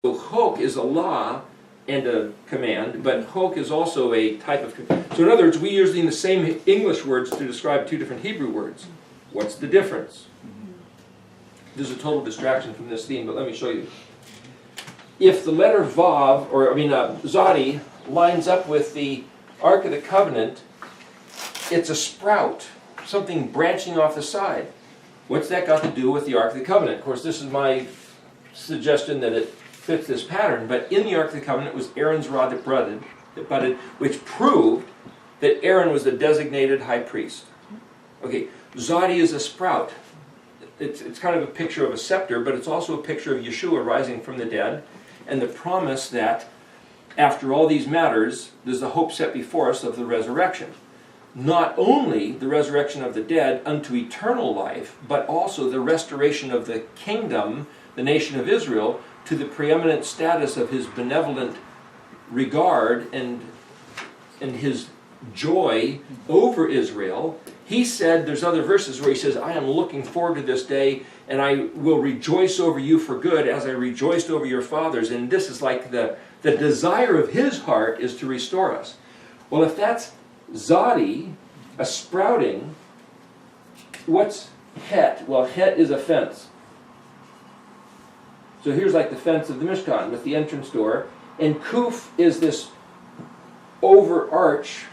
So hok is a law and a command, but hok is also a type of command. So in other words, we are using the same English words to describe two different Hebrew words. What's the difference? This is a total distraction from this theme, but let me show you. If the letter Vav, Zadi, lines up with the Ark of the Covenant, it's a sprout, something branching off the side. What's that got to do with the Ark of the Covenant? Of course, this is my suggestion that it fits this pattern, but in the Ark of the Covenant was Aaron's rod that budded, which proved that Aaron was the designated high priest. Okay, Zadi is a sprout. It's kind of a picture of a scepter, but it's also a picture of Yeshua rising from the dead, and the promise that after all these matters, there's the hope set before us of the resurrection. Not only the resurrection of the dead unto eternal life, but also the restoration of the kingdom, the nation of Israel, to the preeminent status of his benevolent regard and his joy over Israel. He said, there's other verses where he says, I am looking forward to this day, and I will rejoice over you for good as I rejoiced over your fathers. And this is like the desire of his heart is to restore us. Well, if that's Zadi, a sprouting, what's Het? Well, Het is a fence. So here's like the fence of the Mishkan with the entrance door. And Kuf is this overarch.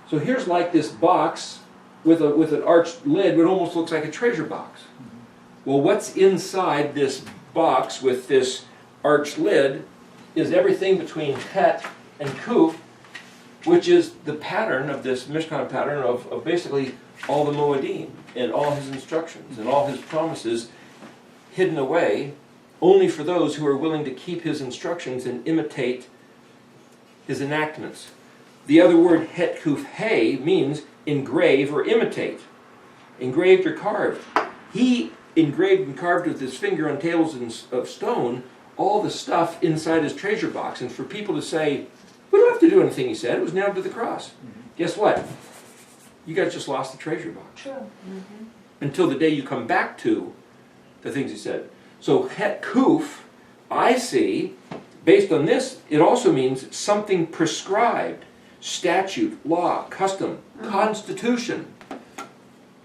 So here's like this box with an arched lid, which almost looks like a treasure box. Well, what's inside this box with this arched lid is everything between Het and Kuf, which is the pattern of this Mishkan pattern of basically all the Moedim and all his instructions and all his promises hidden away only for those who are willing to keep his instructions and imitate his enactments. The other word, Het Kuf He, means engrave or imitate. Engraved or carved. He engraved and carved with his finger on tables of stone all the stuff inside his treasure box. And for people to say, we don't have to do anything he said, it was nailed to the cross. Guess what? You guys just lost the treasure box. True. Until the day you come back to the things he said. So Het Kuf, I see, based on this, it also means something prescribed. Statute, law, custom, constitution.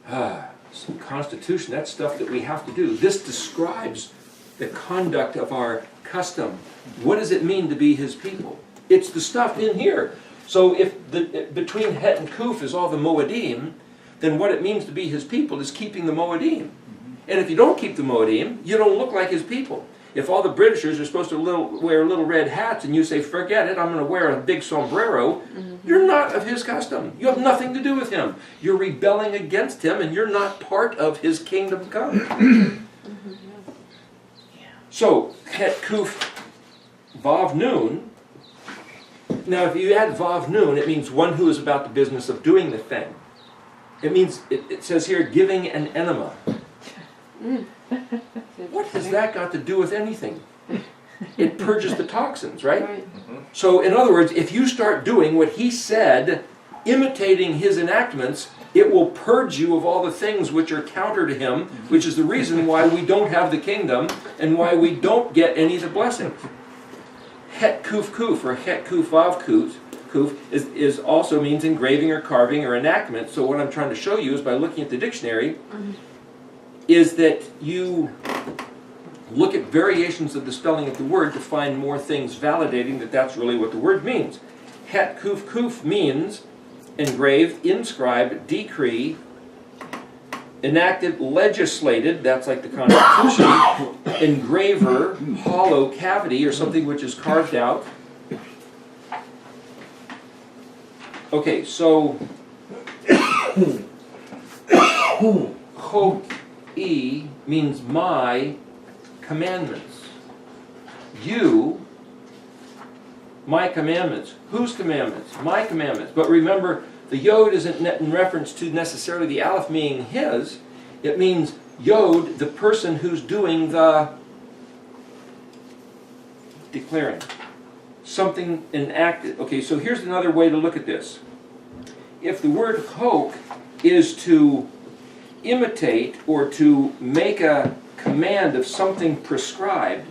Some constitution, that's stuff that we have to do. This describes the conduct of our custom. What does it mean to be his people? It's the stuff in here. So if between Het and Kuf is all the Moedim, then what it means to be his people is keeping the Moedim. And if you don't keep the Moedim, you don't look like his people. If all the Britishers are supposed to wear little red hats and you say, forget it, I'm going to wear a big sombrero, you're not of his custom. You have nothing to do with him. You're rebelling against him and you're not part of his kingdom come. So, Het Kuf Vav Nun. Now if you add Vav Nun, it means one who is about the business of doing the thing. It means, it says here, giving an enema. What has that got to do with anything? It purges the toxins, right? So in other words, if you start doing what he said, imitating his enactments, it will purge you of all the things which are counter to him, which is the reason why we don't have the kingdom and why we don't get any of the blessings. Het Kuf Kuf, or Het Kuf Vav Kuf, is also means engraving or carving or enactment. So what I'm trying to show you is by looking at the dictionary, is that you look at variations of the spelling of the word to find more things validating that that's really what the word means. Het Kuf Kuf means engraved, inscribed, decree, enacted, legislated, that's like the Constitution, engraver, hollow, cavity, or something which is carved out. Okay, so Chok-E means my commandments. You, my commandments. Whose commandments? My commandments. But remember, the Yod isn't in reference to necessarily the Aleph meaning his. It means Yod, the person who's doing the declaring. Something enacted. Okay, so here's another way to look at this. If the word Chok is to imitate or to make a command of something prescribed,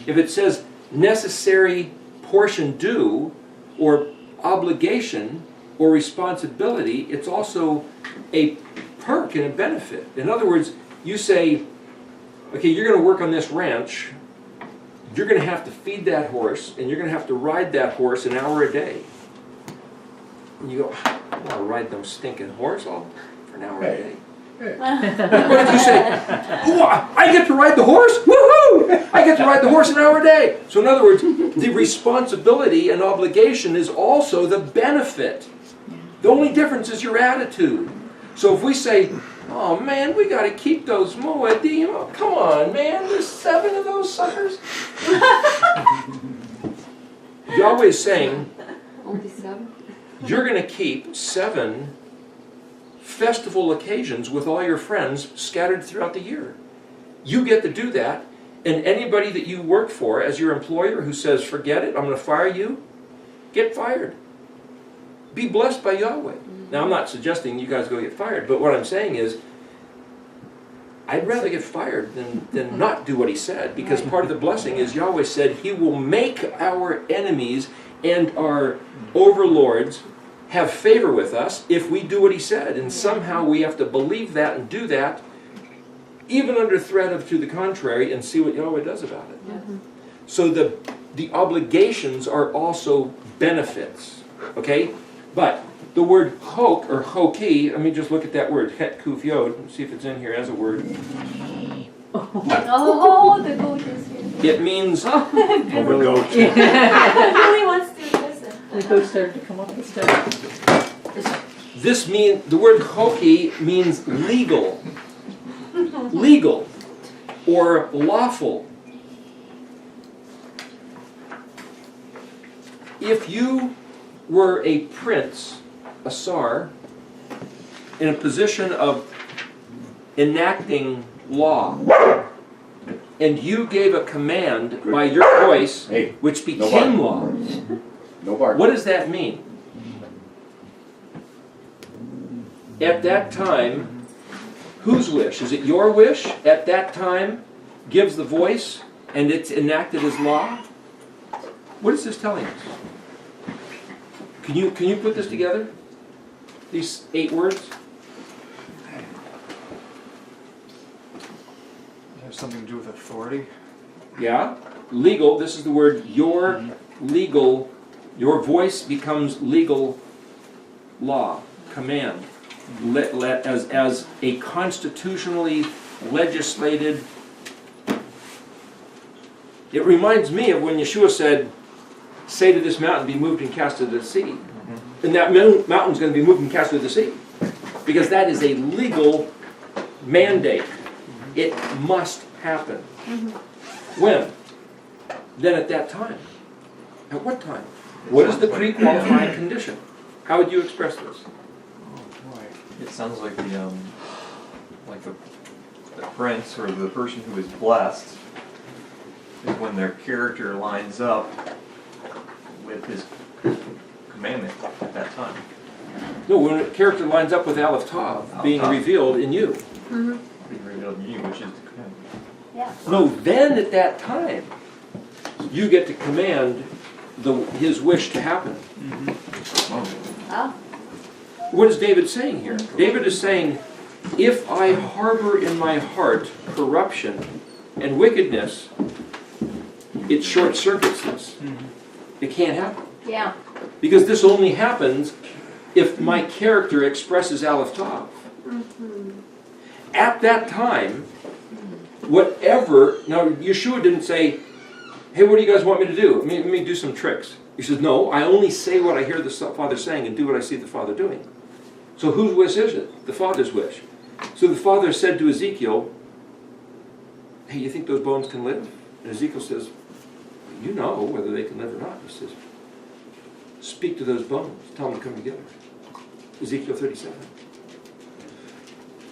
if it says necessary portion due, or obligation, or responsibility, it's also a perk and a benefit. In other words, you say, okay, you're going to work on this ranch, you're going to have to feed that horse, and you're going to have to ride that horse an hour a day. And you go, I don't want to ride them stinking horse all for an hour a day. What if you say, oh, I get to ride the horse? Woohoo! I get to ride the horse an hour a day. So in other words, the responsibility and obligation is also the benefit. The only difference is your attitude. So if we say, oh man, we got to keep those moedim. Oh, come on, man, there's 7 of those suckers. Yahweh's saying, Only 7? you're going to keep 7 festival occasions with all your friends scattered throughout the year. You get to do that, and anybody that you work for as your employer who says, forget it, I'm going to fire you, get fired. Be blessed by Yahweh. Now, I'm not suggesting you guys go get fired, but what I'm saying is, I'd rather get fired than not do what he said, because part of the blessing is Yahweh said he will make our enemies and our overlords have favor with us if we do what he said. And somehow we have to believe that and do that, even under threat of to the contrary, and see what Yahweh does about it. So the obligations are also benefits. Okay? But the word hok or hoki, let me just look at that word, het kuf yod, and see if it's in here as a word. Oh, the goat is here. It means Over goat. Billy wants to listen. The goat started to come up the steps. the word hoki means legal. Legal or lawful. If you were a prince, a tsar, in a position of enacting law, and you gave a command by your voice, which became law, No bark. what does that mean? At that time, whose wish? Is it your wish at that time gives the voice and it's enacted as law? What is this telling us? Can you put this together? These 8 words? It has something to do with authority. Yeah. Legal, this is the word, your legal, your voice becomes legal law, command. As a constitutionally legislated. It reminds me of when Yeshua said, say to this mountain, be moved and cast into the sea. And that mountain's going to be moved and cast into the sea. Because that is a legal mandate. It must happen. When? Then at that time. At what time? What is the pre-qualifying condition? How would you express this? It sounds like the prince or the person who is blessed is when their character lines up with his commandment at that time. No, when a character lines up with Aleph Tav, being revealed in you. Being revealed in you, which is the commandment. Yeah. No, then at that time, you get to command his wish to happen. Oh. What is David saying here? David is saying, if I harbor in my heart corruption and wickedness, it short circuits this. It can't happen. Yeah. Because this only happens if my character expresses Aleph Tav. At that time, whatever, now Yeshua didn't say, hey, what do you guys want me to do? Let me do some tricks. He says, no, I only say what I hear the Father saying and do what I see the Father doing. So whose wish is it? The Father's wish. So the Father said to Ezekiel, hey, you think those bones can live? And Ezekiel says, you know whether they can live or not. He says, speak to those bones. Tell them to come together. Ezekiel 37.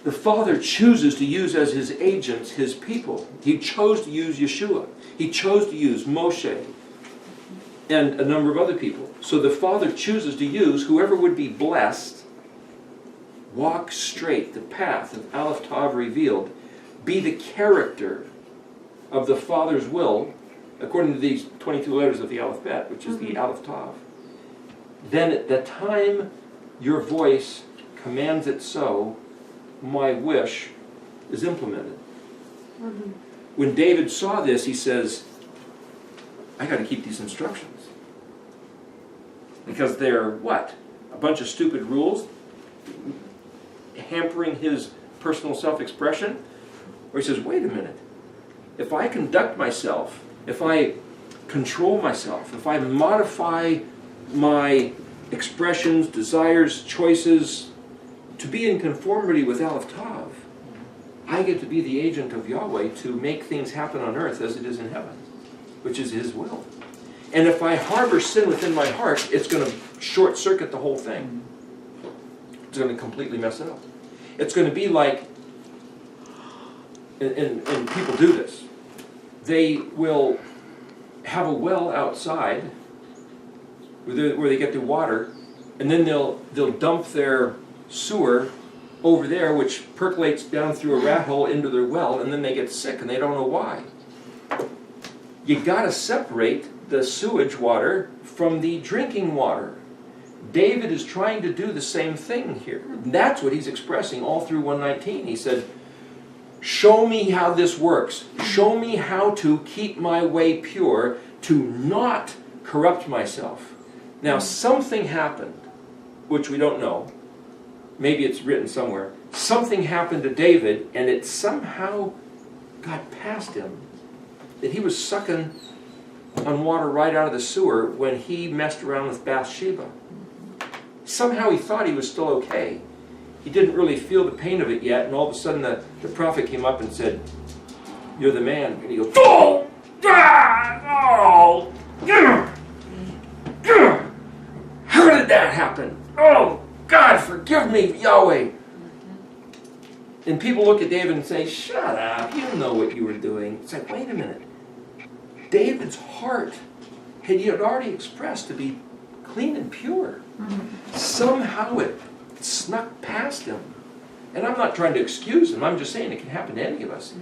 The Father chooses to use as his agents his people. He chose to use Yeshua. He chose to use Moshe and a number of other people. So the Father chooses to use whoever would be blessed, walk straight, the path of Aleph Tav revealed, be the character of the Father's will, according to these 22 letters of the alphabet, which is the Aleph Tav, then at the time your voice commands it so, my wish is implemented. When David saw this, he says, I got to keep these instructions. Because they're what? A bunch of stupid rules hampering his personal self-expression? Or he says, wait a minute. If I conduct myself, if I control myself, if I modify my expressions, desires, choices to be in conformity with Aleph Tav, I get to be the agent of Yahweh to make things happen on earth as it is in heaven, which is His will. And if I harbor sin within my heart, it's going to short-circuit the whole thing. It's going to completely mess it up. It's going to be like, and people do this, they will have a well outside where they get their water, and then they'll dump their sewer over there, which percolates down through a rat hole into their well, and then they get sick and they don't know why. You got to separate the sewage water from the drinking water. David is trying to do the same thing here. That's what he's expressing all through 119. He said, show me how this works. Show me how to keep my way pure, to not corrupt myself. Now, something happened, which we don't know. Maybe it's written somewhere. Something happened to David, and it somehow got past him. That he was sucking on water right out of the sewer when he messed around with Bathsheba. Somehow he thought he was still okay. He didn't really feel the pain of it yet, and all of a sudden the prophet came up and said, you're the man. And he goes, oh! Oh! How did that happen? Oh, God, forgive me, Yahweh. And people look at David and say, shut up, you know what you were doing. It's like, wait a minute. David's heart he had already expressed to be clean and pure. Somehow it snuck past him. And I'm not trying to excuse him, I'm just saying it can happen to any of us.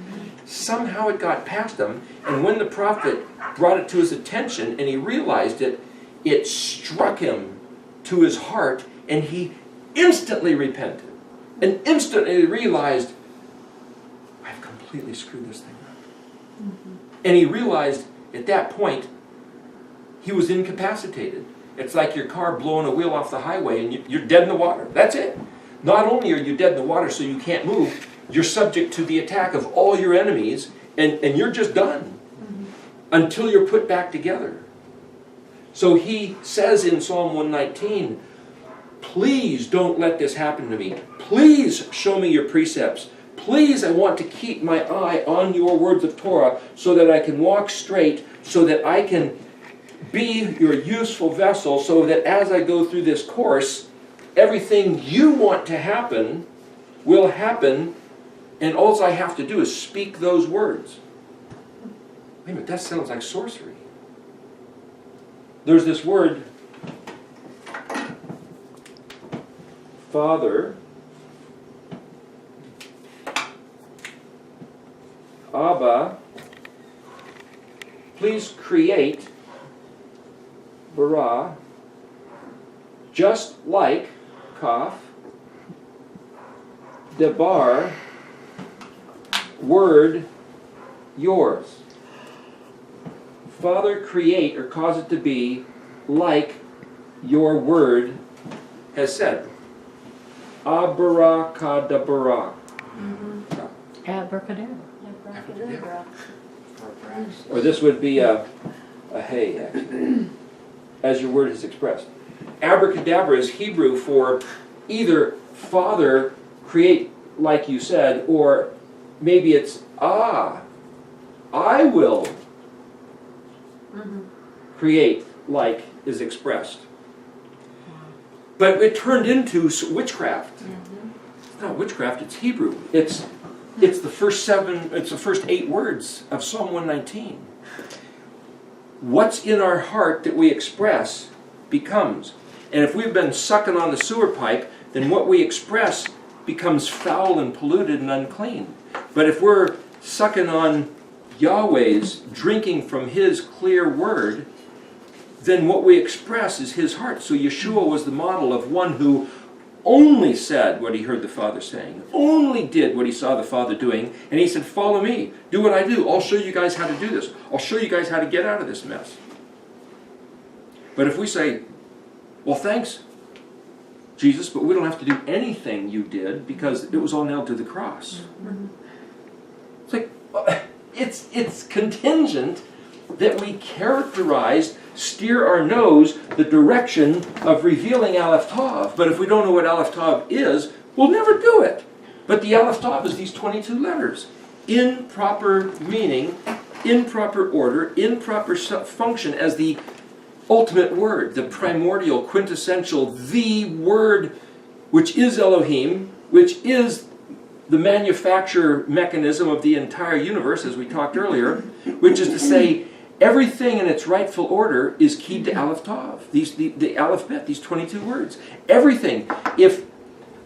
Somehow it got past him, and when the prophet brought it to his attention and he realized it, it struck him to his heart, and he instantly repented. And instantly realized, I've completely screwed this thing up. And he realized at that point, he was incapacitated. It's like your car blowing a wheel off the highway and you're dead in the water. That's it. Not only are you dead in the water so you can't move, you're subject to the attack of all your enemies, and you're just done until you're put back together. So he says in Psalm 119, please don't let this happen to me. Please show me your precepts. Please, I want to keep my eye on your words of Torah so that I can walk straight, so that I can be your useful vessel, so that as I go through this course, everything you want to happen will happen, and all I have to do is speak those words. Wait a minute, that sounds like sorcery. There's this word, Father, Abba, please create, bara, just like, kaf, debar, word, yours. Father, create or cause it to be like your word has said. Abracadabra. Abracadabra. Abracadabra. Or this would be a hey, actually, as your word is expressed. Abracadabra is Hebrew for either Father, create like you said, or maybe it's I will create like is expressed. But it turned into witchcraft. It's not witchcraft, it's Hebrew. It's the first 8 words of Psalm 119. What's in our heart that we express becomes. And if we've been sucking on the sewer pipe, then what we express becomes foul and polluted and unclean. But if we're sucking on Yahweh's drinking from his clear word, then what we express is his heart. So Yeshua was the model of one who only said what he heard the Father saying, only did what he saw the Father doing, and he said, follow me, do what I do, I'll show you guys how to do this, I'll show you guys how to get out of this mess. But if we say, well, thanks, Jesus, but we don't have to do anything you did because it was all nailed to the cross. It's like, it's contingent that we characterize, steer our nose the direction of revealing Aleph Tav. But if we don't know what Aleph Tav is, we'll never do it. But the Aleph Tav is these 22 letters. In proper meaning, in proper order, in proper function as the ultimate word, the primordial, quintessential, the word which is Elohim, which is the manufacture mechanism of the entire universe, as we talked earlier, which is to say, everything in its rightful order is keyed to Aleph Tav, the Aleph Bet, these 22 words. Everything. If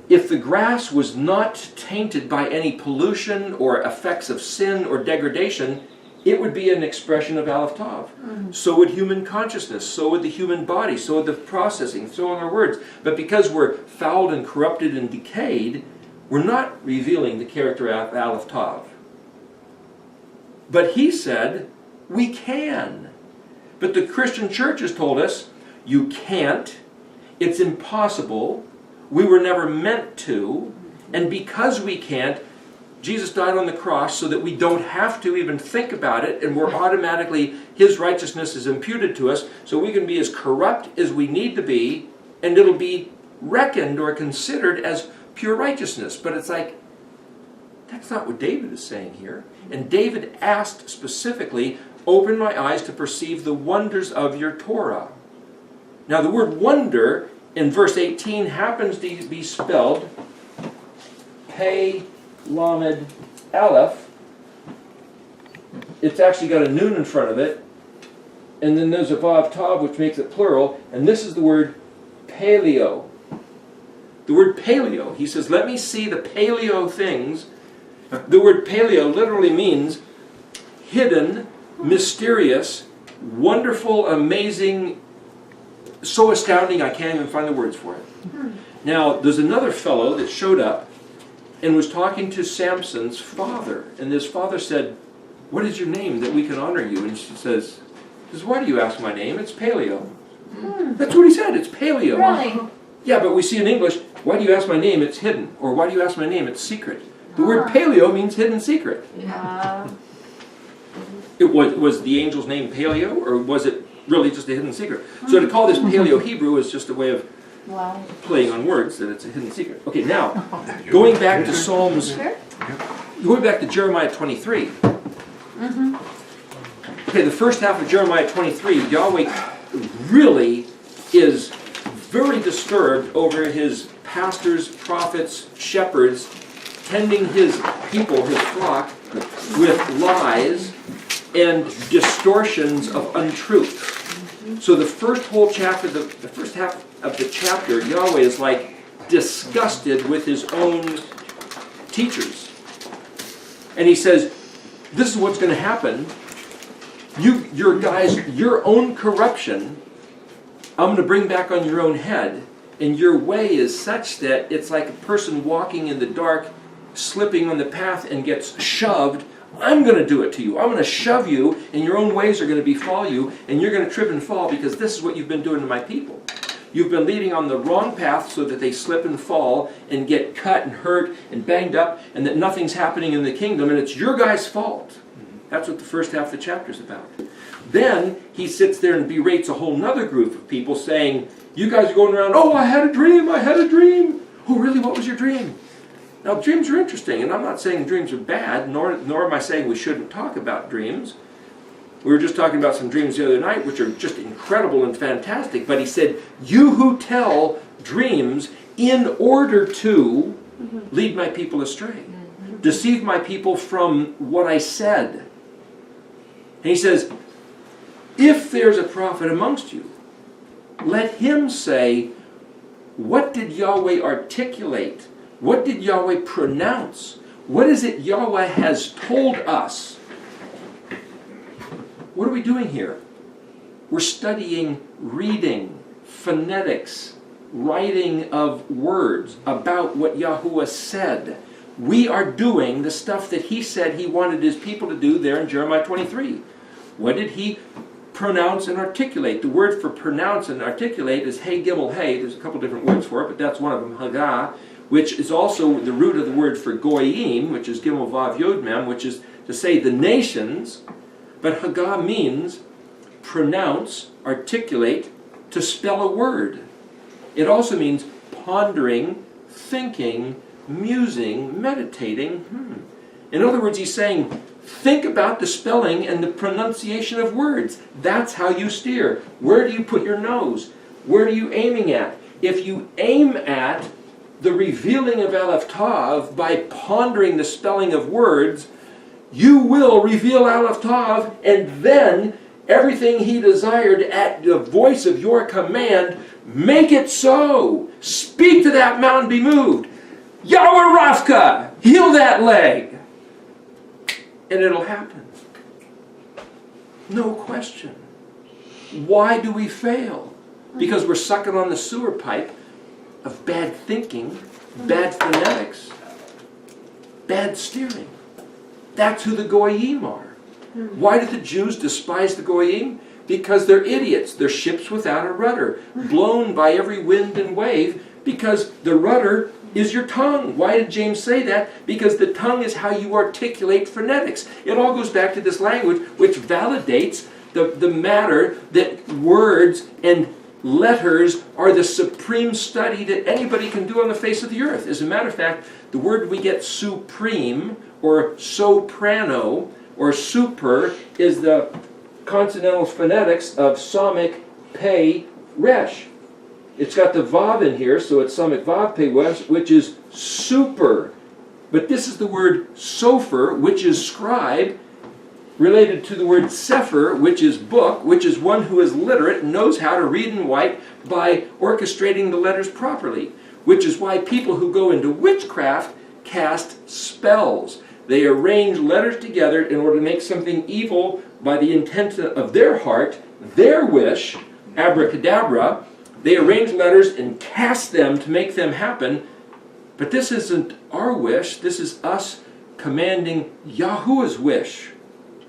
the grass was not tainted by any pollution or effects of sin or degradation, it would be an expression of Aleph Tav. So would human consciousness, so would the human body, so would the processing, so would our words. But because we're fouled and corrupted and decayed, we're not revealing the character of Aleph Tav. But he said, we can. But the Christian church has told us, you can't, it's impossible, we were never meant to, and because we can't, Jesus died on the cross so that we don't have to even think about it, and we're automatically, his righteousness is imputed to us, so we can be as corrupt as we need to be, and it'll be reckoned or considered as pure righteousness. But it's like, that's not what David is saying here. And David asked specifically, open my eyes to perceive the wonders of your Torah. Now the word wonder in verse 18 happens to be spelled Pei Lamed Aleph. It's actually got a nun in front of it. And then there's a Vav Tav, which makes it plural. And this is the word paleo. The word paleo. He says, let me see the paleo things. The word paleo literally means hidden, mysterious, wonderful, amazing, so astounding I can't even find the words for it. Now, there's another fellow that showed up and was talking to Samson's father. And his father said, what is your name that we can honor you? And she says, why do you ask my name? It's Paleo. That's what he said, it's Paleo. Really? Yeah, but we see in English, why do you ask my name? It's hidden. Or why do you ask my name? It's secret. The word paleo means hidden secret. Was the angel's name Paleo, or was it really just a hidden secret? So to call this Paleo Hebrew is just a way of playing on words, that it's a hidden secret. Okay, now, going back to Psalms, going back to Jeremiah 23. Okay, the first half of Jeremiah 23, Yahweh really is very disturbed over his pastors, prophets, shepherds, tending his people, his flock, with lies and distortions of untruth. So the first whole chapter, the first half of the chapter, Yahweh is like disgusted with his own teachers. And he says, this is what's going to happen. Your guys, your own corruption, I'm going to bring back on your own head. And your way is such that it's like a person walking in the dark, slipping on the path and gets shoved. I'm going to do it to you. I'm going to shove you, and your own ways are going to befall you, and you're going to trip and fall because this is what you've been doing to my people. You've been leading on the wrong path so that they slip and fall and get cut and hurt and banged up, and that nothing's happening in the kingdom, and it's your guys' fault. That's what the first half of the chapter is about. Then he sits there and berates a whole nother group of people saying, you guys are going around, oh, I had a dream, I had a dream. Oh, really, what was your dream? Now, dreams are interesting, and I'm not saying dreams are bad, nor am I saying we shouldn't talk about dreams. We were just talking about some dreams the other night, which are just incredible and fantastic, but he said, you who tell dreams in order to lead my people astray, deceive my people from what I said. And he says, if there's a prophet amongst you, let him say, what did Yahweh articulate? What did Yahweh pronounce? What is it Yahweh has told us? What are we doing here? We're studying reading, phonetics, writing of words about what Yahuwah said. We are doing the stuff that he said he wanted his people to do there in Jeremiah 23. What did he pronounce and articulate? The word for pronounce and articulate is hey gimel hey. There's a couple different words for it, but that's one of them, hagah, which is also the root of the word for goyim, which is gimel vav yod mem, which is to say the nations. But hagah means pronounce, articulate, to spell a word. It also means pondering, thinking, musing, meditating. In other words, he's saying, think about the spelling and the pronunciation of words. That's how you steer. Where do you put your nose? Where are you aiming at? If you aim at the revealing of Aleph Tav by pondering the spelling of words, you will reveal Aleph Tav, and then everything he desired at the voice of your command, make it so. Speak to that mountain, be moved. Yahweh Rafka, heal that leg. And it'll happen. No question. Why do we fail? Because we're sucking on the sewer pipe of bad thinking, bad phonetics, bad steering. That's who the Goyim are. Why do the Jews despise the Goyim? Because they're idiots. They're ships without a rudder, blown by every wind and wave, because the rudder is your tongue. Why did James say that? Because the tongue is how you articulate phonetics. It all goes back to this language which validates the matter that words and letters are the supreme study that anybody can do on the face of the earth. As a matter of fact, the word we get supreme or soprano or super is the consonantal phonetics of Samic Pei Resh. It's got the Vav in here, so it's Samic Vav Pei Resh, which is super. But this is the word sofer, which is scribe, related to the word sefer, which is book, which is one who is literate and knows how to read and write by orchestrating the letters properly. Which is why people who go into witchcraft cast spells. They arrange letters together in order to make something evil by the intent of their heart, their wish, abracadabra. They arrange letters and cast them to make them happen. But this isn't our wish. This is us commanding Yahuwah's wish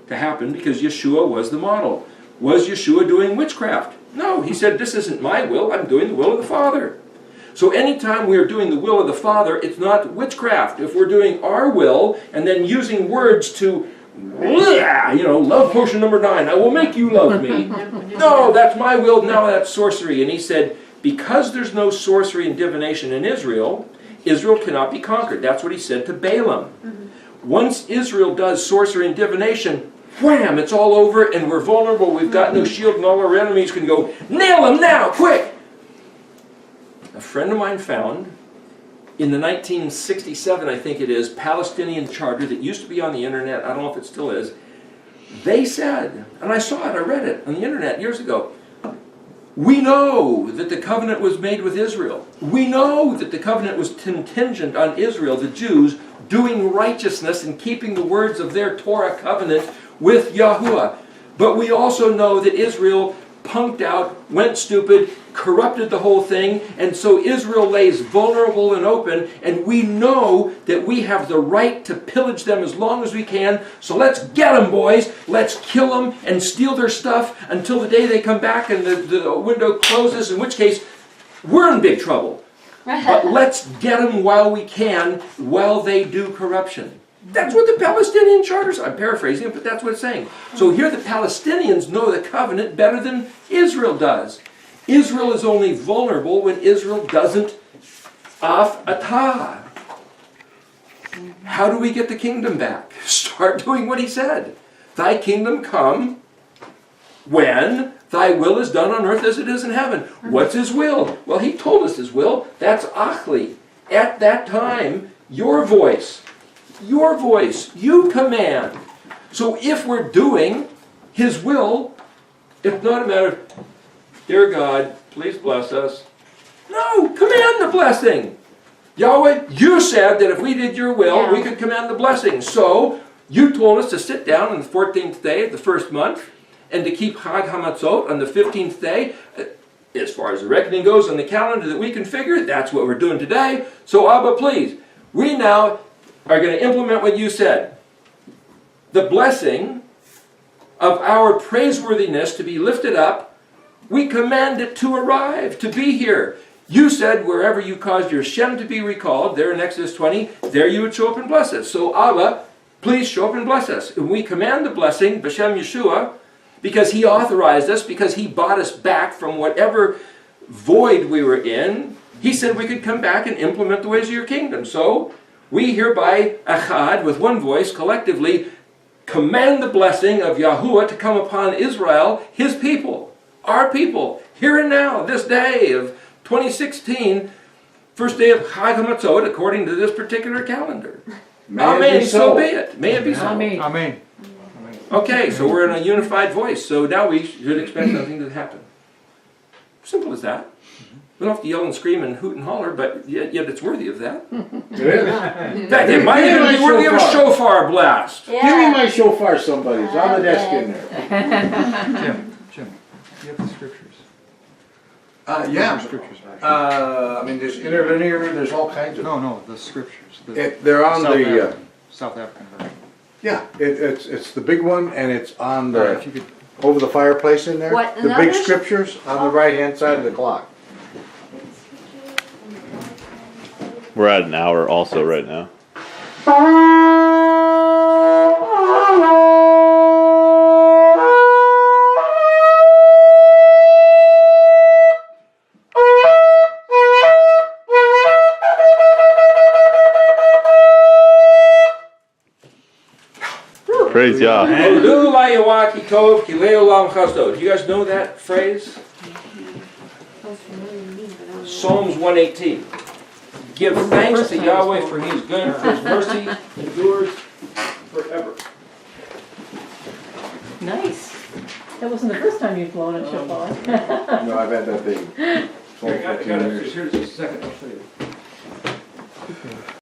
to happen, because Yeshua was the model. Was Yeshua doing witchcraft? No, he said, this isn't my will, I'm doing the will of the Father. So anytime we are doing the will of the Father, it's not witchcraft. If we're doing our will and then using words to, love potion number 9, I will make you love me. No, that's my will, now that's sorcery. And he said, because there's no sorcery and divination in Israel, Israel cannot be conquered. That's what he said to Balaam. Once Israel does sorcery and divination, wham, it's all over and we're vulnerable, we've got no shield, and all our enemies can go, nail him now, quick! A friend of mine found, in the 1967, I think it is, Palestinian charter that used to be on the internet, I don't know if it still is, they said, and I saw it, I read it on the internet years ago, we know that the covenant was made with Israel. We know that the covenant was contingent on Israel, the Jews, doing righteousness and keeping the words of their Torah covenant with Yahuwah. But we also know that Israel punked out, went stupid, corrupted the whole thing, and so Israel lays vulnerable and open, and we know that we have the right to pillage them as long as we can, so let's get them, boys. Let's kill them and steal their stuff until the day they come back and the window closes, in which case we're in big trouble. But let's get them while we can, while they do corruption. That's what the Palestinian charters, I'm paraphrasing it, but that's what it's saying. So here the Palestinians know the covenant better than Israel does. Israel is only vulnerable when Israel doesn't af atah. How do we get the kingdom back? Start doing what he said. Thy kingdom come when thy will is done on earth as it is in heaven. What's his will? Well, he told us his will. That's achli. At that time, your voice, you command. So if we're doing his will, it's not a matter of, dear God, please bless us. No, command the blessing. Yahweh, you said that if we did your will, we could command the blessing. So you told us to sit down on the 14th day of the first month and to keep Chag HaMatzot on the 15th day, as far as the reckoning goes on the calendar that we configured, that's what we're doing today. So Abba, please, we now are going to implement what you said. The blessing of our praiseworthiness to be lifted up, we command it to arrive, to be here. You said wherever you caused your Shem to be recalled, there in Exodus 20, there you would show up and bless us. So Abba, please show up and bless us. And we command the blessing, B'Shem Yeshua, because he authorized us, because he bought us back from whatever void we were in. He said we could come back and implement the ways of your kingdom. So we hereby, achad, with one voice, collectively, command the blessing of Yahuwah to come upon Israel, his people, our people, here and now, this day of 2016, first day of Chag HaMatzot, according to this particular calendar. Amen. So be it. May it be so. Amen. Amen. Okay, so we're in a unified voice, so now we should expect something to happen. Simple as that. We don't have to yell and scream and hoot and holler, but yet it's worthy of that. It is. In fact, it might even be worthy of a shofar blast. Give me my shofar, somebody. It's on the desk in there. Jim, you have the scriptures. Yeah. Scriptures back. I mean, there's interlinear, there's all kinds of. No, the scriptures. They're on the, South African version. yeah, it's the big one and it's on All right, if the, you could, over the fireplace in there. What, The big another? scriptures on the right-hand side of the clock. We're at an hour also right now. Praise Yah. Odu la'yawah ki tov ki le'olam chasdo. Do you guys know that phrase? Psalms 118. Give thanks to Yahweh for he is good, for his mercy endures forever. Nice. That wasn't the first time you've blown a shofar. No, I've had that thing. Here, I got it. Here's a second, I'll show you.